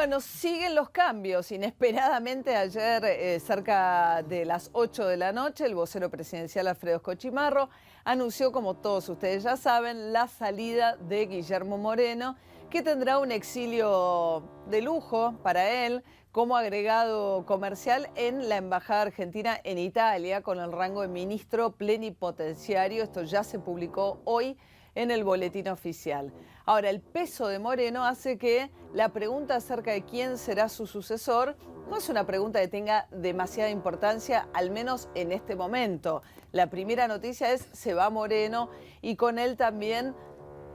Bueno, siguen los cambios. Inesperadamente ayer, cerca de las 8 de la noche, el vocero presidencial Alfredo Cochimarro anunció, como todos ustedes ya saben, la salida de Guillermo Moreno, que tendrá un exilio de lujo para él como agregado comercial en la Embajada Argentina en Italia, con el rango de ministro plenipotenciario. Esto ya se publicó hoy en el boletín oficial. Ahora, el peso de Moreno hace que la pregunta acerca de quién será su sucesor no es una pregunta que tenga demasiada importancia, al menos en este momento. La primera noticia es: se va Moreno, y con él también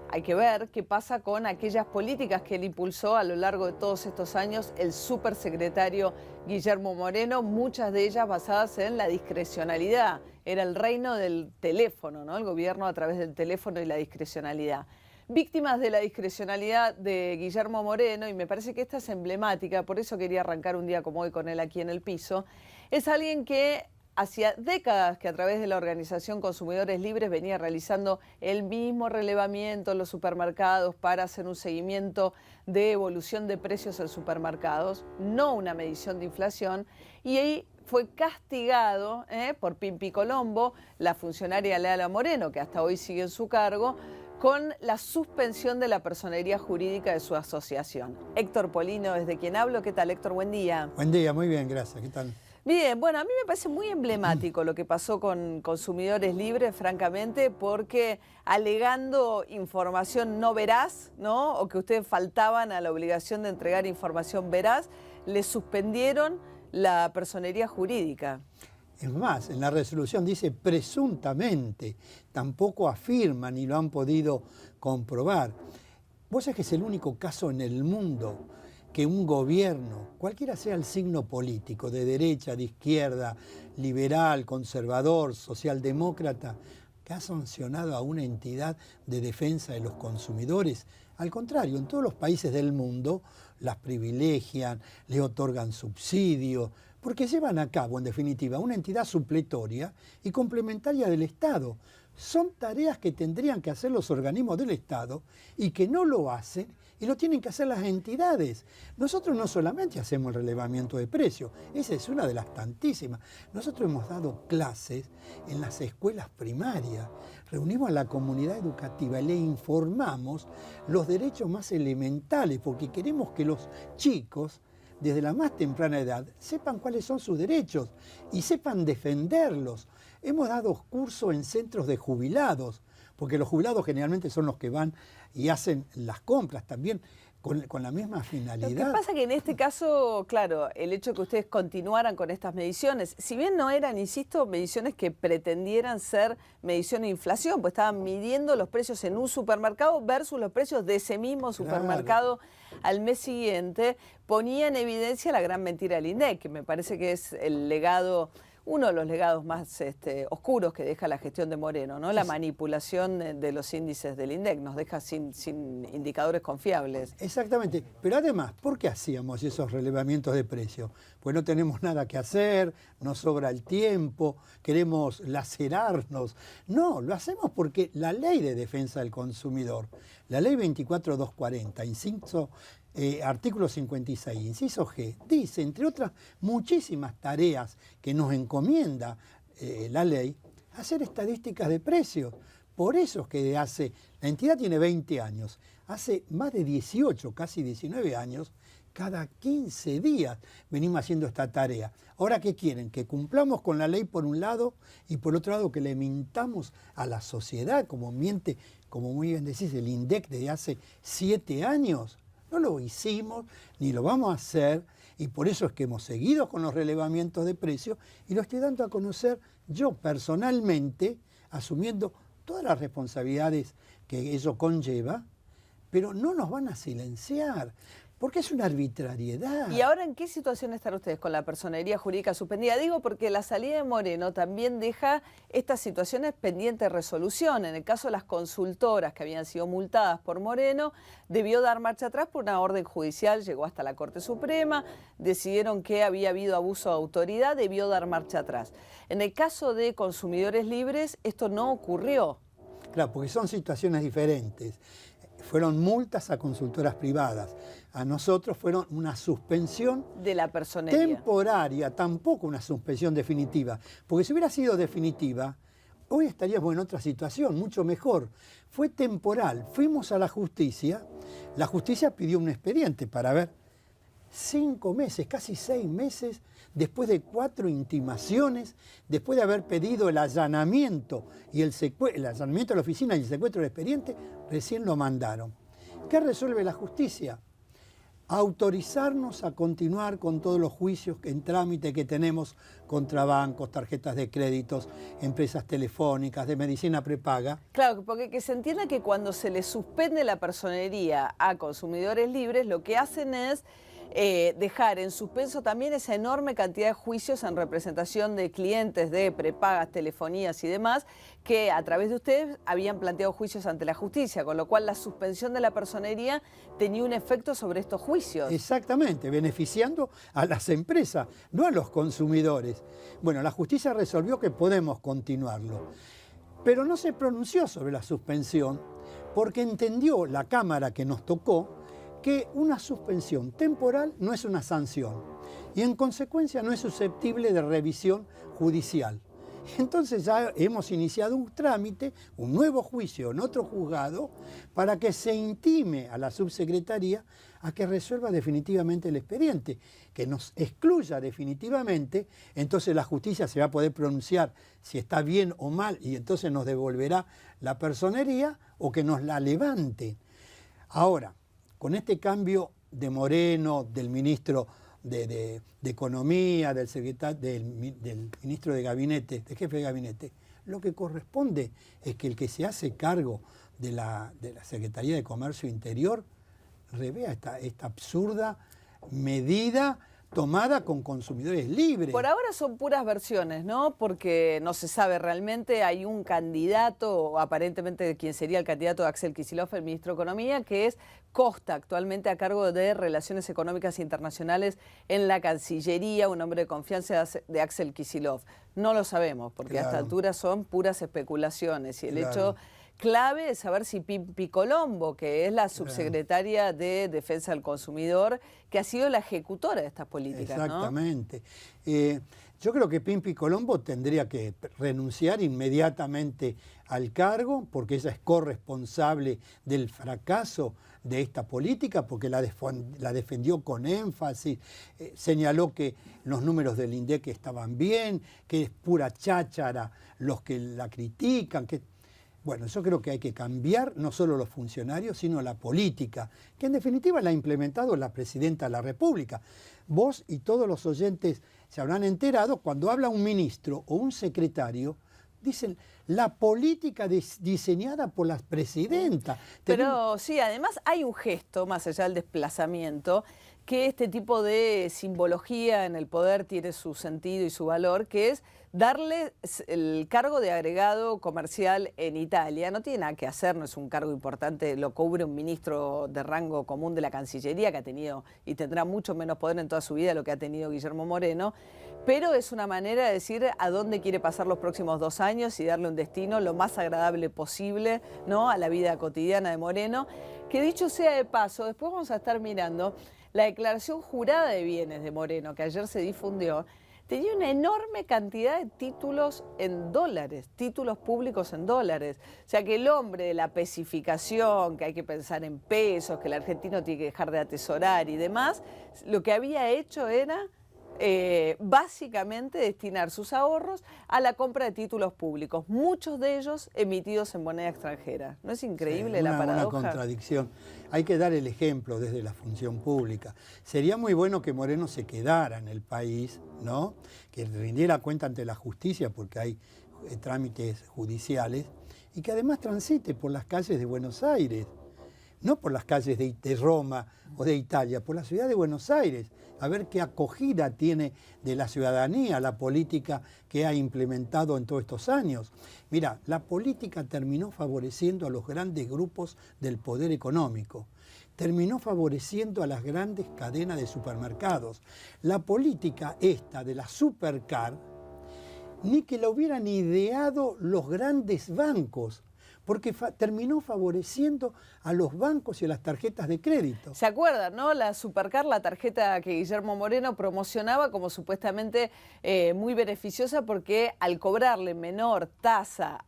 hay que ver qué pasa con aquellas políticas que él impulsó a lo largo de todos estos años el supersecretario Guillermo Moreno, muchas de ellas basadas en la discrecionalidad. Era el reino del teléfono, ¿no? El gobierno a través del teléfono y la discrecionalidad. Víctimas de la discrecionalidad de Guillermo Moreno, y me parece que esta es emblemática, por eso quería arrancar un día como hoy con él aquí en el piso, es alguien que hacía décadas que a través de la organización Consumidores Libres venía realizando el mismo relevamiento en los supermercados para hacer un seguimiento de evolución de precios en supermercados, no una medición de inflación, y ahí fue castigado por Pimpi Colombo, la funcionaria Leala Moreno, que hasta hoy sigue en su cargo, con la suspensión de la personería jurídica de su asociación. Héctor Polino, desde quien hablo. ¿Qué tal, Héctor? Buen día. Buen día, muy bien, gracias. ¿Qué tal? Bien, bueno, a mí me parece muy emblemático lo que pasó con Consumidores Libres, francamente, porque alegando información no veraz, ¿no? O que ustedes faltaban a la obligación de entregar información veraz, les suspendieron la personería jurídica. Es más, en la resolución dice presuntamente, tampoco afirman ni lo han podido comprobar. Vos sabés que es el único caso en el mundo que un gobierno, cualquiera sea el signo político, de derecha, de izquierda, liberal, conservador, socialdemócrata, que ha sancionado a una entidad de defensa de los consumidores. Al contrario, en todos los países del mundo las privilegian, le otorgan subsidios, porque llevan a cabo, en definitiva, una entidad supletoria y complementaria del Estado. Son tareas que tendrían que hacer los organismos del Estado y que no lo hacen, y lo tienen que hacer las entidades. Nosotros no solamente hacemos el relevamiento de precios, esa es una de las tantísimas. Nosotros hemos dado clases en las escuelas primarias, reunimos a la comunidad educativa y le informamos los derechos más elementales, porque queremos que los chicos, desde la más temprana edad, sepan cuáles son sus derechos y sepan defenderlos. Hemos dado cursos en centros de jubilados, porque los jubilados generalmente son los que van y hacen las compras también con la misma finalidad. Lo que pasa es que en este caso, claro, el hecho de que ustedes continuaran con estas mediciones, si bien no eran, insisto, mediciones que pretendieran ser medición de inflación, pues estaban midiendo los precios en un supermercado versus los precios de ese mismo supermercado al mes siguiente, ponía en evidencia la gran mentira del INDEC, que me parece que es el legado, uno de los legados más oscuros que deja la gestión de Moreno, ¿no? La manipulación de los índices del INDEC nos deja sin indicadores confiables. Exactamente, pero además, ¿por qué hacíamos esos relevamientos de precios? Pues no tenemos nada que hacer, nos sobra el tiempo, queremos lacerarnos. No, lo hacemos porque la Ley de Defensa del Consumidor, la Ley 24240, artículo 56, inciso G, dice, entre otras muchísimas tareas que nos encomienda la ley, hacer estadísticas de precios. Por eso es que la entidad tiene 20 años, hace más de 18, casi 19 años, cada 15 días venimos haciendo esta tarea. Ahora, ¿qué quieren? Que cumplamos con la ley por un lado y por otro lado que le mintamos a la sociedad, como miente, como muy bien decís, el INDEC desde hace 7 años. No lo hicimos, ni lo vamos a hacer, y por eso es que hemos seguido con los relevamientos de precios y lo estoy dando a conocer yo personalmente, asumiendo todas las responsabilidades que eso conlleva, pero no nos van a silenciar, porque es una arbitrariedad. ¿Y ahora en qué situación están ustedes con la personería jurídica suspendida? Digo porque la salida de Moreno también deja estas situaciones pendientes de resolución. En el caso de las consultoras que habían sido multadas por Moreno, debió dar marcha atrás por una orden judicial, llegó hasta la Corte Suprema, decidieron que había habido abuso de autoridad, debió dar marcha atrás. En el caso de Consumidores Libres, esto no ocurrió. Claro, porque son situaciones diferentes. fueron multas a consultoras privadas. A nosotros fueron una suspensión de la personería temporaria, tampoco una suspensión definitiva. Porque si hubiera sido definitiva, hoy estaríamos en otra situación, mucho mejor. Fue temporal. Fuimos a la justicia pidió un expediente para ver 5 meses, casi 6 meses, después de 4 intimaciones, después de haber pedido el allanamiento el allanamiento de la oficina y el secuestro del expediente, recién lo mandaron. ¿Qué resuelve la justicia? Autorizarnos a continuar con todos los juicios en trámite que tenemos contra bancos, tarjetas de créditos, empresas telefónicas, de medicina prepaga. Claro, porque que se entienda que cuando se le suspende la personería a consumidores libres, lo que hacen es dejar en suspenso también esa enorme cantidad de juicios en representación de clientes de prepagas, telefonías y demás, que a través de ustedes habían planteado juicios ante la justicia, con lo cual la suspensión de la personería tenía un efecto sobre estos juicios. Exactamente, beneficiando a las empresas, no a los consumidores. Bueno, la justicia resolvió que podemos continuarlo, pero no se pronunció sobre la suspensión porque entendió la Cámara que nos tocó que una suspensión temporal no es una sanción y en consecuencia no es susceptible de revisión judicial. Entonces ya hemos iniciado un trámite, un nuevo juicio en otro juzgado, para que se intime a la subsecretaría a que resuelva definitivamente el expediente, que nos excluya definitivamente, entonces la justicia se va a poder pronunciar si está bien o mal y entonces nos devolverá la personería o que nos la levante. Ahora, con este cambio de Moreno, del ministro de Economía, del ministro de Gabinete, del jefe de gabinete, lo que corresponde es que el que se hace cargo de la Secretaría de Comercio Interior revea esta absurda medida tomada con consumidores libres. Por ahora son puras versiones, ¿no? Porque no se sabe realmente. Hay un candidato, aparentemente de quien sería el candidato de Axel Kicillof, el ministro de Economía, que es Costa, actualmente a cargo de Relaciones Económicas Internacionales en la Cancillería, un hombre de confianza de Axel Kicillof. No lo sabemos, porque a esta altura son puras especulaciones. Y el hecho clave es saber si Pimpi Colombo, que es la subsecretaria de Defensa del Consumidor, que ha sido la ejecutora de estas políticas, exactamente. ¿No? Yo creo que Pimpi Colombo tendría que renunciar inmediatamente al cargo, porque ella es corresponsable del fracaso de esta política, porque la defendió con énfasis, señaló que los números del INDEC estaban bien, que es pura cháchara los que la critican, que... Bueno, yo creo que hay que cambiar no solo los funcionarios, sino la política, que en definitiva la ha implementado la Presidenta de la República. Vos y todos los oyentes se habrán enterado, cuando habla un ministro o un secretario, dicen la política diseñada por la Presidenta. Pero sí, además hay un gesto, más allá del desplazamiento, que este tipo de simbología en el poder tiene su sentido y su valor, que es darle el cargo de agregado comercial en Italia. No tiene nada que hacer, no es un cargo importante, lo cubre un ministro de rango común de la Cancillería, que ha tenido y tendrá mucho menos poder en toda su vida de lo que ha tenido Guillermo Moreno, pero es una manera de decir a dónde quiere pasar los próximos 2 años y darle un destino lo más agradable posible, ¿no?, a la vida cotidiana de Moreno, que dicho sea de paso, después vamos a estar mirando la declaración jurada de bienes de Moreno, que ayer se difundió. Tenía una enorme cantidad de títulos en dólares, títulos públicos en dólares. O sea que el hombre de la pesificación, que hay que pensar en pesos, que el argentino tiene que dejar de atesorar y demás, lo que había hecho era básicamente destinar sus ahorros a la compra de títulos públicos, muchos de ellos emitidos en moneda extranjera. ¿No es increíble la paradoja? Una contradicción. Hay que dar el ejemplo desde la función pública. Sería muy bueno que Moreno se quedara en el país, ¿no?, que rindiera cuenta ante la justicia, porque hay trámites judiciales, y que además transite por las calles de Buenos Aires, no por las calles de Roma o de Italia, por la ciudad de Buenos Aires, a ver qué acogida tiene de la ciudadanía la política que ha implementado en todos estos años. Mira, la política terminó favoreciendo a los grandes grupos del poder económico, terminó favoreciendo a las grandes cadenas de supermercados. La política esta de la supercar, ni que la hubieran ideado los grandes bancos, porque terminó favoreciendo a los bancos y a las tarjetas de crédito. ¿Se acuerdan, no? La Supercar, la tarjeta que Guillermo Moreno promocionaba como supuestamente muy beneficiosa porque al cobrarle menor tasa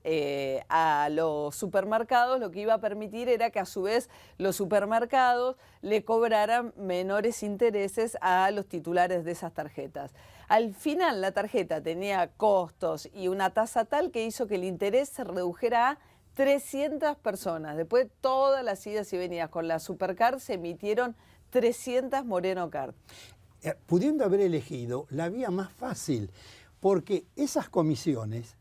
a los supermercados, lo que iba a permitir era que a su vez los supermercados le cobraran menores intereses a los titulares de esas tarjetas. Al final la tarjeta tenía costos y una tasa tal que hizo que el interés se redujera a 300 personas. Después de todas las idas y venidas con la Supercar, se emitieron 300 Moreno Card. Pudiendo haber elegido la vía más fácil, porque esas comisiones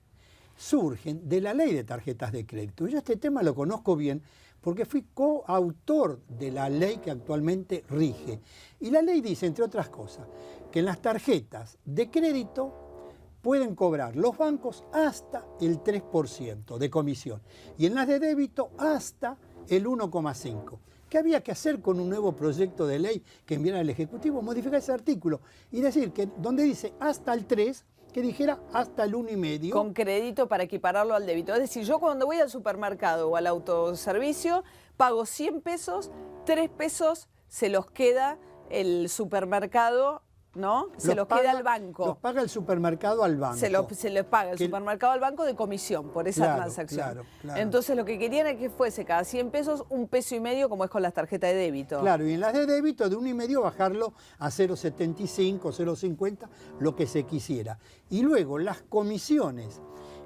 surgen de la ley de tarjetas de crédito. Yo este tema lo conozco bien porque fui coautor de la ley que actualmente rige. Y la ley dice, entre otras cosas, que en las tarjetas de crédito pueden cobrar los bancos hasta el 3% de comisión y en las de débito hasta el 1,5%. ¿Qué había que hacer con un nuevo proyecto de ley que enviara el Ejecutivo? Modificar ese artículo y decir que donde dice hasta el 3%, que dijera hasta el 1,5%. Con crédito para equipararlo al débito. Es decir, yo cuando voy al supermercado o al autoservicio, pago 100 pesos, 3 pesos se los queda el supermercado, ¿no? Se los queda al banco. Los paga el supermercado al banco. Se les paga el supermercado al banco de comisión por esa transacción. Claro. Entonces lo que querían es que fuese cada 100 pesos, 1,5 pesos como es con las tarjetas de débito. Claro, y en las de débito de 1,5 bajarlo a 0,75, 0,50, lo que se quisiera. Y luego las comisiones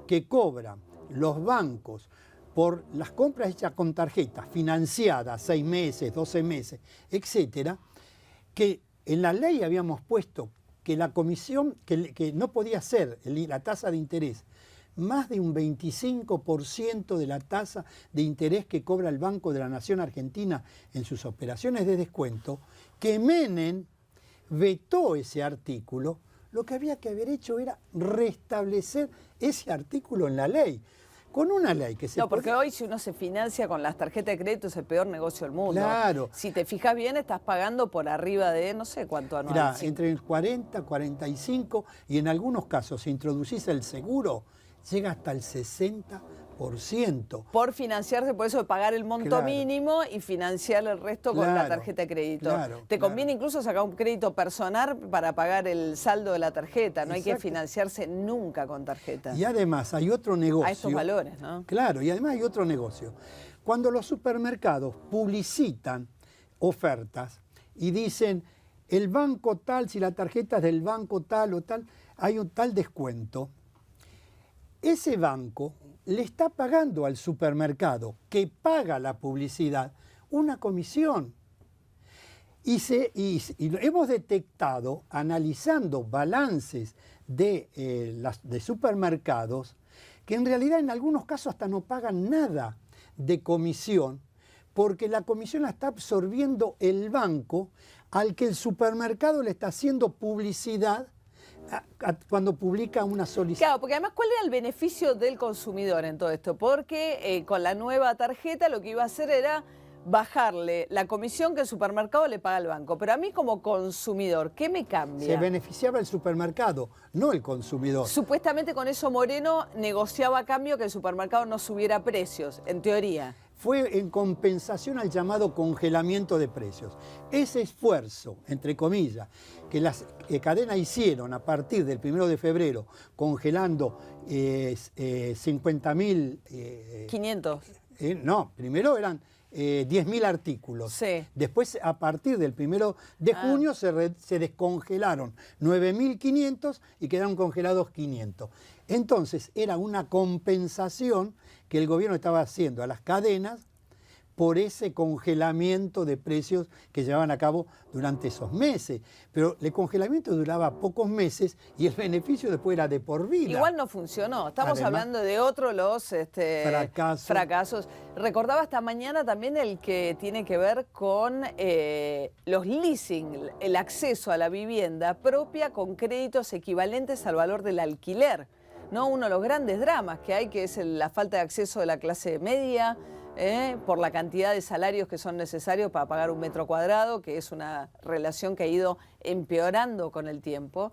que cobran los bancos por las compras hechas con tarjetas financiadas, 6 meses, 12 meses, etcétera, que en la ley habíamos puesto que la comisión, que no podía ser la tasa de interés más de un 25% de la tasa de interés que cobra el Banco de la Nación Argentina en sus operaciones de descuento, que Menem vetó ese artículo. Lo que había que haber hecho era restablecer ese artículo en la ley. Con una ley que se... No, porque hoy si uno se financia con las tarjetas de crédito es el peor negocio del mundo. Claro. Si te fijas bien, estás pagando por arriba de no sé cuánto anual. Mirá, entre el 40, 45 y en algunos casos, si introducís el seguro, llega hasta el 60%. Por financiarse, por eso de pagar el monto mínimo y financiar el resto con la tarjeta de crédito. Te conviene incluso sacar un crédito personal para pagar el saldo de la tarjeta. No hay que financiarse nunca con tarjeta. Y además hay otro negocio. A estos valores, ¿no? Claro, y además hay otro negocio. Cuando los supermercados publicitan ofertas y dicen el banco tal, si la tarjeta es del banco tal o tal, hay un tal descuento, ese banco le está pagando al supermercado que paga la publicidad una comisión. Y hemos detectado, analizando balances de supermercados, que en realidad en algunos casos hasta no pagan nada de comisión, porque la comisión la está absorbiendo el banco al que el supermercado le está haciendo publicidad cuando publica una solicitud. Claro, porque además, ¿cuál era el beneficio del consumidor en todo esto? Porque con la nueva tarjeta lo que iba a hacer era bajarle la comisión que el supermercado le paga al banco. Pero a mí como consumidor, ¿qué me cambia? Se beneficiaba el supermercado, no el consumidor. Supuestamente con eso Moreno negociaba a cambio que el supermercado no subiera precios, en teoría. Fue en compensación al llamado congelamiento de precios. Ese esfuerzo, entre comillas, que las cadenas hicieron a partir del 1 de febrero, congelando 50.000... 500. No, primero eran 10.000 artículos. Sí. Después, a partir del 1 de junio, se descongelaron 9.500 y quedaron congelados 500. Entonces, era una compensación que el gobierno estaba haciendo a las cadenas por ese congelamiento de precios que llevaban a cabo durante esos meses. Pero el congelamiento duraba pocos meses y el beneficio después era de por vida. Igual no funcionó. Estamos hablando de otro los fracasos. Recordaba esta mañana también el que tiene que ver con los leasing, el acceso a la vivienda propia con créditos equivalentes al valor del alquiler. ¿No? Uno de los grandes dramas que hay, que es la falta de acceso de la clase media, por la cantidad de salarios que son necesarios para pagar un metro cuadrado, que es una relación que ha ido empeorando con el tiempo.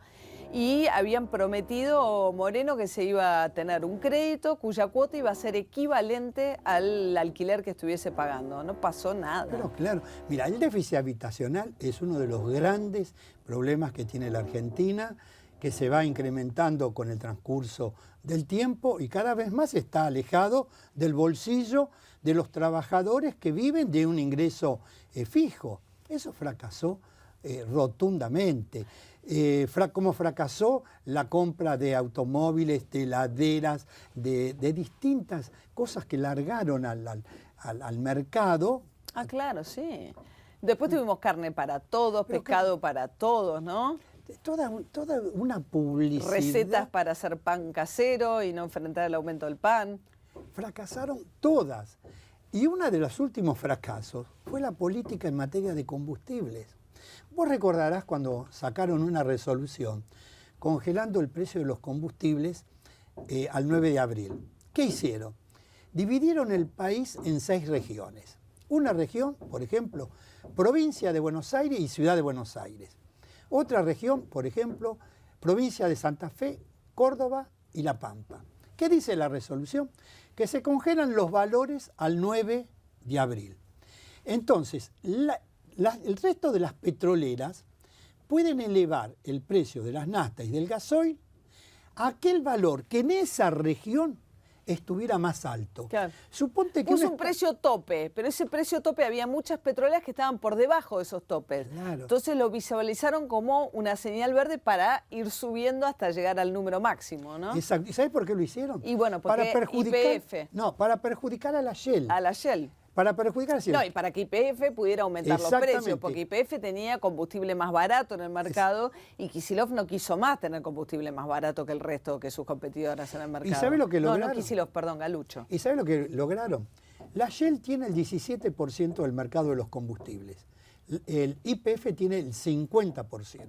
y habían prometido Moreno que se iba a tener un crédito cuya cuota iba a ser equivalente al alquiler que estuviese pagando. No pasó nada. Pero claro, mira, el déficit habitacional es uno de los grandes problemas que tiene la Argentina, que se va incrementando con el transcurso del tiempo y cada vez más está alejado del bolsillo de los trabajadores que viven de un ingreso fijo. Eso fracasó rotundamente. Como fracasó la compra de automóviles, de heladeras, de distintas cosas que largaron al mercado. Ah, claro, sí. Después tuvimos carne para todos, pescado para todos, ¿no? Toda una publicidad. Recetas para hacer pan casero y no enfrentar el aumento del pan. Fracasaron todas. Y uno de los últimos fracasos fue la política en materia de combustibles. Vos recordarás cuando sacaron una resolución congelando el precio de los combustibles al 9 de abril. ¿Qué hicieron? Dividieron el país en 6 regiones. Una región, por ejemplo, provincia de Buenos Aires y ciudad de Buenos Aires. Otra región, por ejemplo, provincia de Santa Fe, Córdoba y La Pampa. ¿Qué dice la resolución? Que se congelan los valores al 9 de abril. Entonces, el resto de las petroleras pueden elevar el precio de las naftas y del gasoil a aquel valor que en esa región estuviera más alto. Claro. Suponte que puso un precio tope, pero ese precio tope había muchas petroleras que estaban por debajo de esos topes. Claro. Entonces lo visualizaron como una señal verde para ir subiendo hasta llegar al número máximo, ¿no? Exacto. ¿Y sabes por qué lo hicieron? Y bueno, porque YPF. No, para perjudicar a la Shell. A la Shell. Para perjudicar a la Shell. No, y para que YPF pudiera aumentar los precios, porque YPF tenía combustible más barato en el mercado y Kicillof no quiso más tener combustible más barato que el resto, que sus competidoras en el mercado. ¿Y sabes lo que lograron? No, Kicillof, perdón, Galucho. ¿Y sabes lo que lograron? La Shell tiene el 17% del mercado de los combustibles. El YPF tiene el 50%.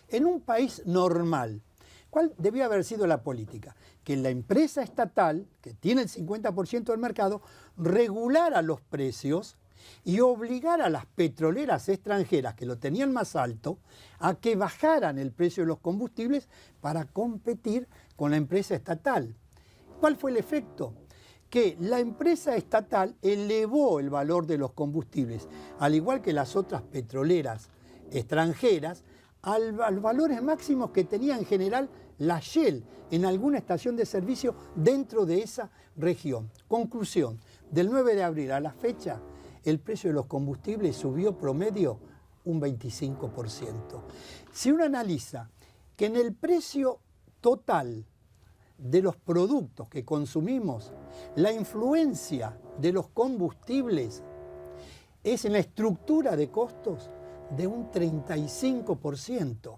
En un país normal, ¿cuál debía haber sido la política? Que la empresa estatal, que tiene el 50% del mercado, regulara los precios y obligara a las petroleras extranjeras que lo tenían más alto a que bajaran el precio de los combustibles para competir con la empresa estatal. ¿Cuál fue el efecto? Que la empresa estatal elevó el valor de los combustibles, al igual que las otras petroleras extranjeras, a los valores máximos que tenía en general la Shell en alguna estación de servicio dentro de esa región. Conclusión, del 9 de abril a la fecha, el precio de los combustibles subió promedio un 25%. Si uno analiza que en el precio total de los productos que consumimos, la influencia de los combustibles es en la estructura de costos de un 35%.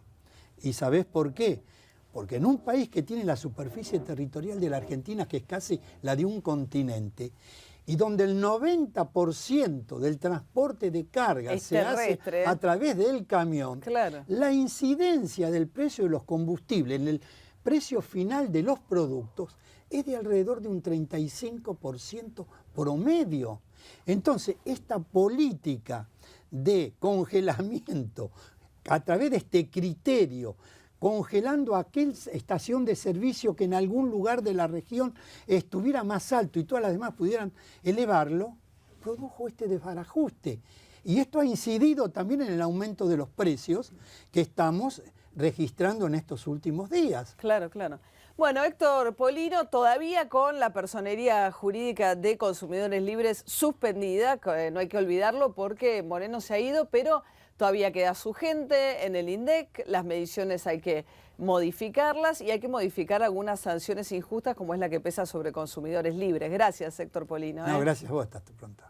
¿Y sabés por qué? Porque en un país que tiene la superficie territorial de la Argentina, que es casi la de un continente, y donde el 90% del transporte de carga se hace a través del camión, claro, la incidencia del precio de los combustibles en el precio final de los productos es de alrededor de un 35% promedio. Entonces, esta política de congelamiento a través de este criterio, congelando aquella estación de servicio que en algún lugar de la región estuviera más alto y todas las demás pudieran elevarlo, produjo este desbarajuste. Y esto ha incidido también en el aumento de los precios que estamos registrando en estos últimos días. Claro, claro. Bueno, Héctor Polino, todavía con la personería jurídica de Consumidores Libres suspendida, no hay que olvidarlo porque Moreno se ha ido, pero todavía queda su gente en el INDEC, las mediciones hay que modificarlas y hay que modificar algunas sanciones injustas como es la que pesa sobre Consumidores Libres. Gracias, Héctor Polino. No, gracias a vos, hasta pronto.